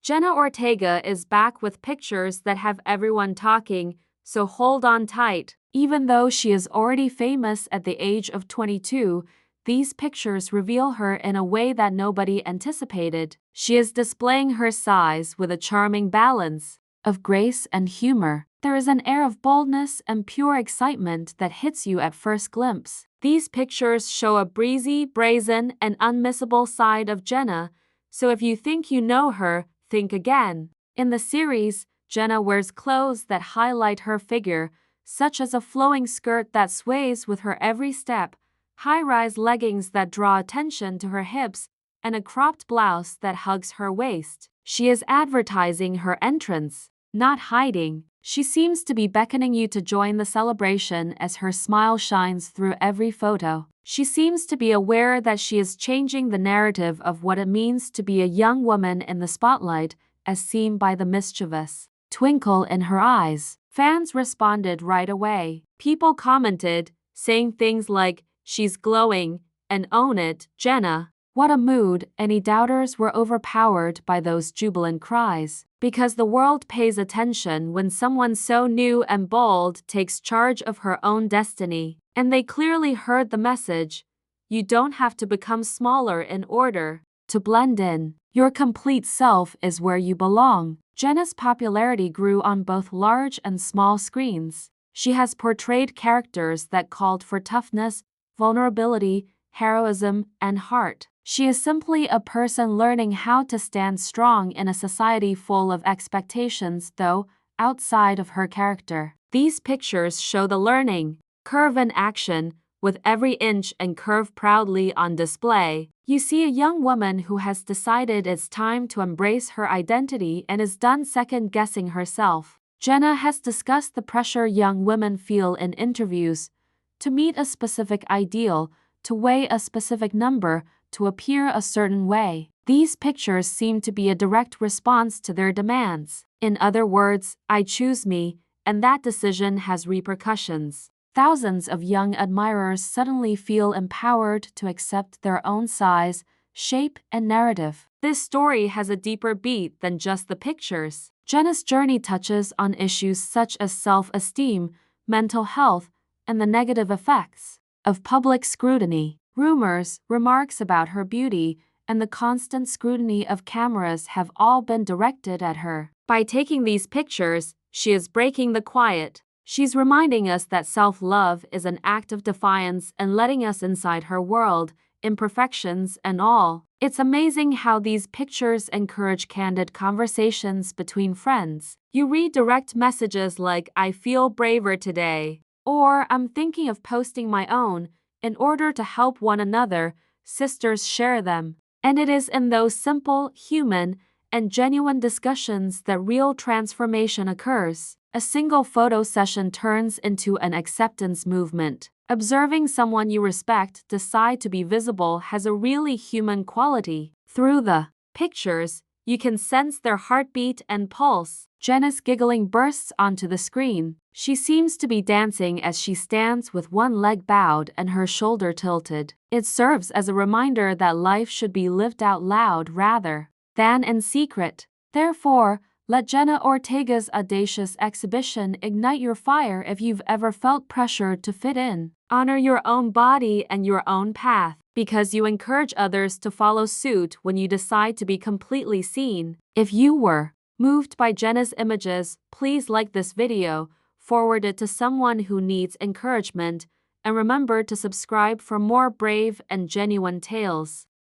Jenna Ortega is back with pictures that have everyone talking, so hold on tight. Even though she is already famous at the age of 22, these pictures reveal her in a way that nobody anticipated. She is displaying her size with a charming balance of grace and humor. There is an air of boldness and pure excitement that hits you at first glimpse. These pictures show a breezy, brazen, and unmissable side of Jenna, so if you think you know her, think again. In the series, Jenna wears clothes that highlight her figure, such as a flowing skirt that sways with her every step, high-rise leggings that draw attention to her hips, and a cropped blouse that hugs her waist. She is advertising her entrance, not hiding. She seems to be beckoning you to join the celebration as her smile shines through every photo. She seems to be aware that she is changing the narrative of what it means to be a young woman in the spotlight, as seen by the mischievous twinkle in her eyes. Fans responded right away. People commented, saying things like, "She's glowing," and "Own it, Jenna." What a mood. Any doubters were overpowered by those jubilant cries. Because the world pays attention when someone so new and bold takes charge of her own destiny. And they clearly heard the message. You don't have to become smaller in order to blend in. Your complete self is where you belong. Jenna's popularity grew on both large and small screens. She has portrayed characters that called for toughness, vulnerability, heroism, and heart. She is simply a person learning how to stand strong in a society full of expectations, though, outside of her character. These pictures show the learning curve in action, with every inch and curve proudly on display. You see a young woman who has decided it's time to embrace her identity and is done second-guessing herself. Jenna has discussed the pressure young women feel in interviews to meet a specific ideal, to weigh a specific number, to appear a certain way. These pictures seem to be a direct response to their demands. In other words, I choose me, and that decision has repercussions. Thousands of young admirers suddenly feel empowered to accept their own size, shape, and narrative. This story has a deeper beat than just the pictures. Jenna's journey touches on issues such as self-esteem, mental health, and the negative effects of public scrutiny. Rumors, remarks about her beauty, and the constant scrutiny of cameras have all been directed at her. By taking these pictures, she is breaking the quiet. She's reminding us that self-love is an act of defiance and letting us inside her world, imperfections and all. It's amazing how these pictures encourage candid conversations between friends. You read direct messages like, "I feel braver today," or "I'm thinking of posting my own." In order to help one another, sisters share them. And it is in those simple, human, and genuine discussions that real transformation occurs. A single photo session turns into an acceptance movement. Observing someone you respect decide to be visible has a really human quality. Through the pictures, you can sense their heartbeat and pulse. Jenna's giggling bursts onto the screen. She seems to be dancing as she stands with one leg bowed and her shoulder tilted. It serves as a reminder that life should be lived out loud rather than in secret. Therefore, let Jenna Ortega's audacious exhibition ignite your fire if you've ever felt pressured to fit in. Honor your own body and your own path, because you encourage others to follow suit when you decide to be completely seen. If you were moved by Jenna's images, please like this video, forward it to someone who needs encouragement, and remember to subscribe for more brave and genuine tales.